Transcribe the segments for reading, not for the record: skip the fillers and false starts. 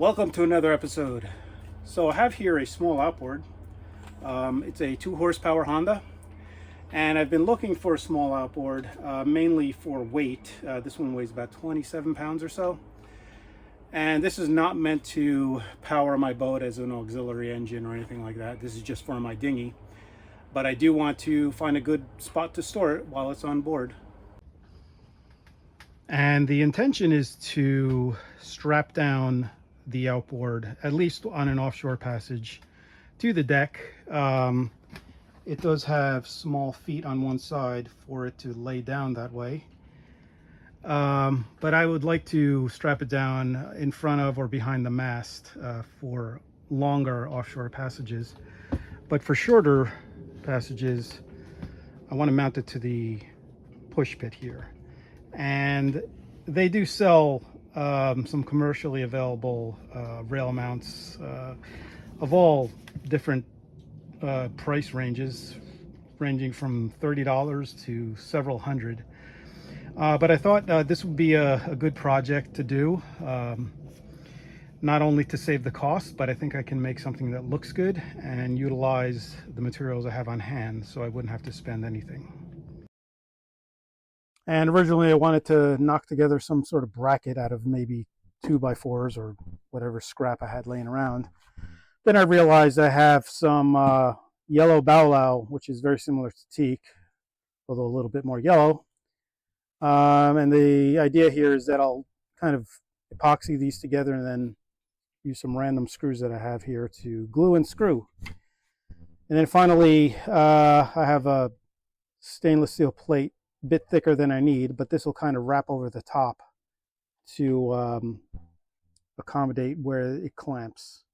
Welcome to another episode. So I have here a small outboard. It's a 2 horsepower Honda, and I've been looking for a small outboard mainly for weight. This one weighs about 27 pounds or so, and this is not meant to power my boat as an auxiliary engine or anything like that. This is just for my dinghy, but I do want to find a good spot to store it while it's on board. And the intention is to strap down the outboard, at least on an offshore passage, to the deck. It does have small feet on one side for it to lay down that way. But I would like to strap it down in front of or behind the mast for longer offshore passages. But for shorter passages, I want to mount it to the push pit here. And they do sell some commercially available rail mounts of all different price ranges, ranging from $30 to several hundred. But I thought this would be a good project to do, not only to save the cost, but I think I can make something that looks good and utilize the materials I have on hand, so I wouldn't have to spend anything. And originally I wanted to knock together some sort of bracket out of maybe 2x4s or whatever scrap I had laying around. Then I realized I have some yellow bowlow, which is very similar to teak, although a little bit more yellow. And the idea here is that I'll kind of epoxy these together and then use some random screws that I have here to glue and screw. And then finally, I have a stainless steel plate, a bit thicker than I need, but this will kind of wrap over the top to accommodate where it clamps.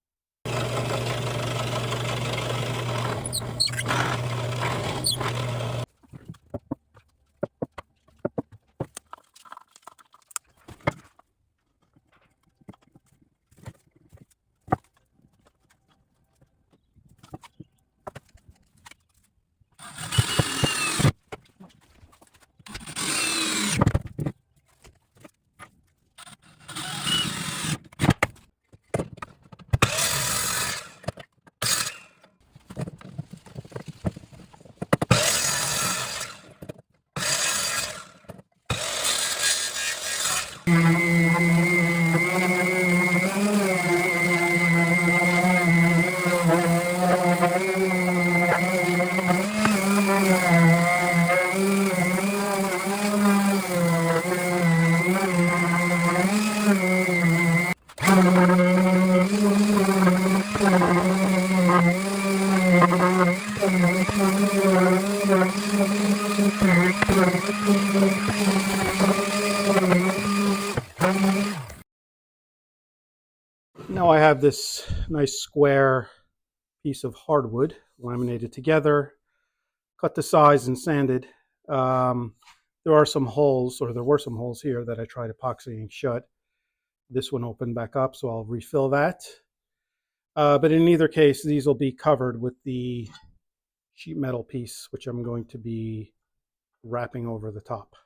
Now I have this nice square piece of hardwood laminated together, cut to size and sanded. There are some holes, or there were some holes here that I tried epoxying shut. This one opened back up, so I'll refill that. But in either case, these will be covered with the sheet metal piece, which I'm going to be wrapping over the top.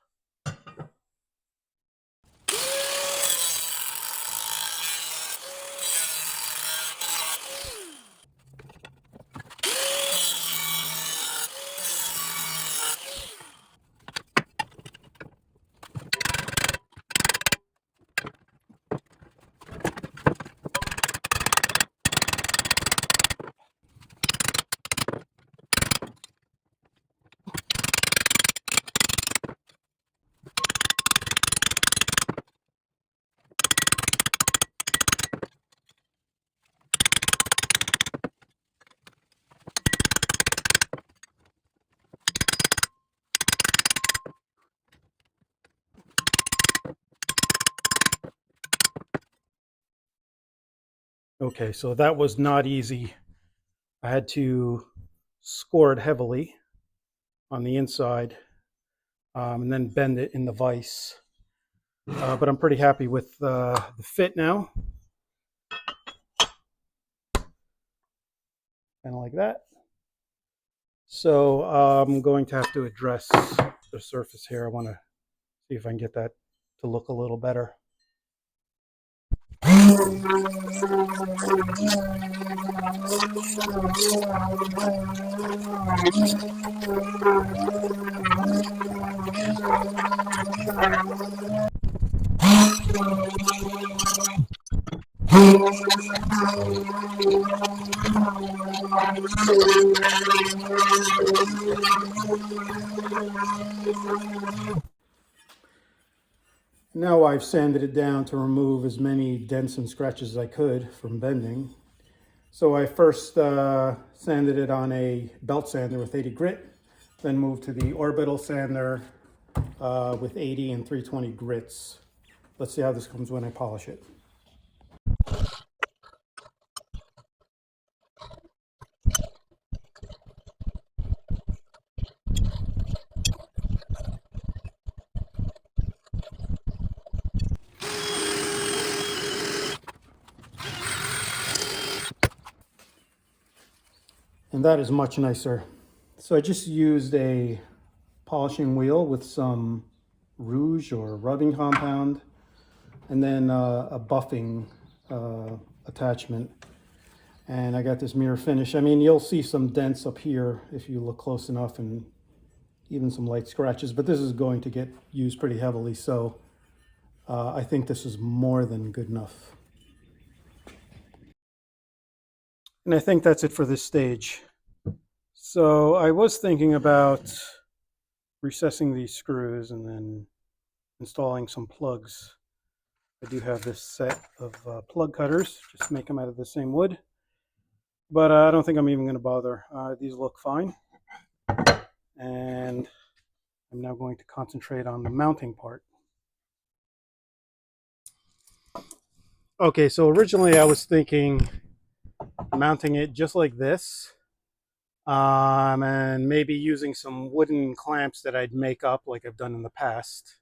Okay, so that was not easy. I had to score it heavily on the inside and then bend it in the vise. But I'm pretty happy with the fit now. Kind of like that. So I'm going to have to address the surface here. I want to see if I can get that to look a little better. Now I've sanded it down to remove as many dents and scratches as I could from bending. So I first sanded it on a belt sander with 80 grit, then moved to the orbital sander with 80 and 320 grits. Let's see how this comes when I polish it. And that is much nicer. So I just used a polishing wheel with some rouge or rubbing compound, and then a buffing attachment. And I got this mirror finish. I mean, you'll see some dents up here if you look close enough, and even some light scratches, but this is going to get used pretty heavily, so I think this is more than good enough. And I think that's it for this stage. So I was thinking about recessing these screws and then installing some plugs. I do have this set of plug cutters, just make them out of the same wood. But I don't think I'm even going to bother. These look fine. And I'm now going to concentrate on the mounting part. Okay, so originally I was thinking mounting it just like this. And maybe using some wooden clamps that I'd make up like I've done in the past.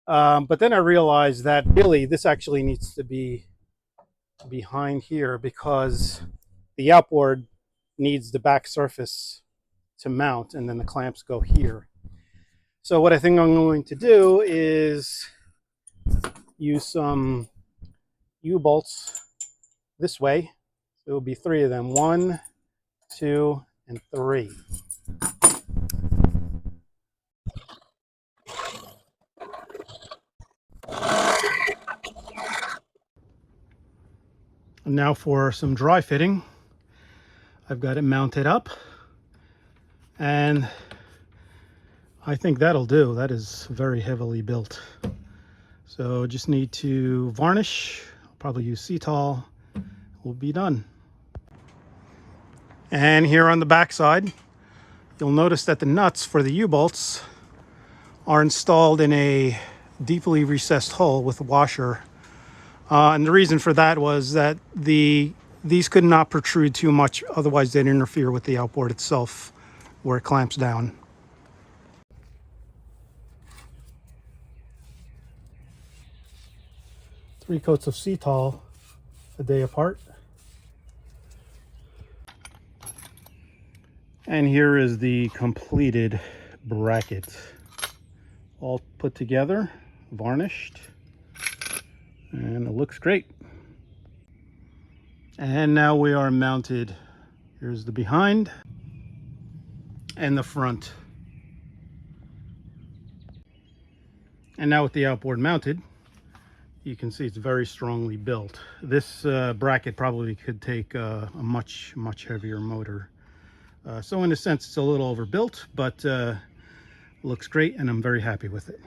But then I realized that really this actually needs to be behind here because the outboard needs the back surface to mount, and then the clamps go here. So what I think I'm going to do is use some U-bolts this way. It will be 3 of them. 1, 2, and 3. And now for some dry fitting. I've got it mounted up, and I think that'll do. That is very heavily built. So just need to varnish. I'll probably use Cetol. We'll be done. And here on the back side, you'll notice that the nuts for the U-bolts are installed in a deeply recessed hole with a washer. And the reason for that was that these could not protrude too much, otherwise they'd interfere with the outboard itself where it clamps down. Three coats of Cetol a day apart. And here is the completed bracket. All put together, varnished, and it looks great. And now we are mounted. Here's the behind and the front. And now with the outboard mounted, you can see it's very strongly built. This bracket probably could take a much heavier motor. So in a sense, it's a little overbuilt, but looks great, and I'm very happy with it.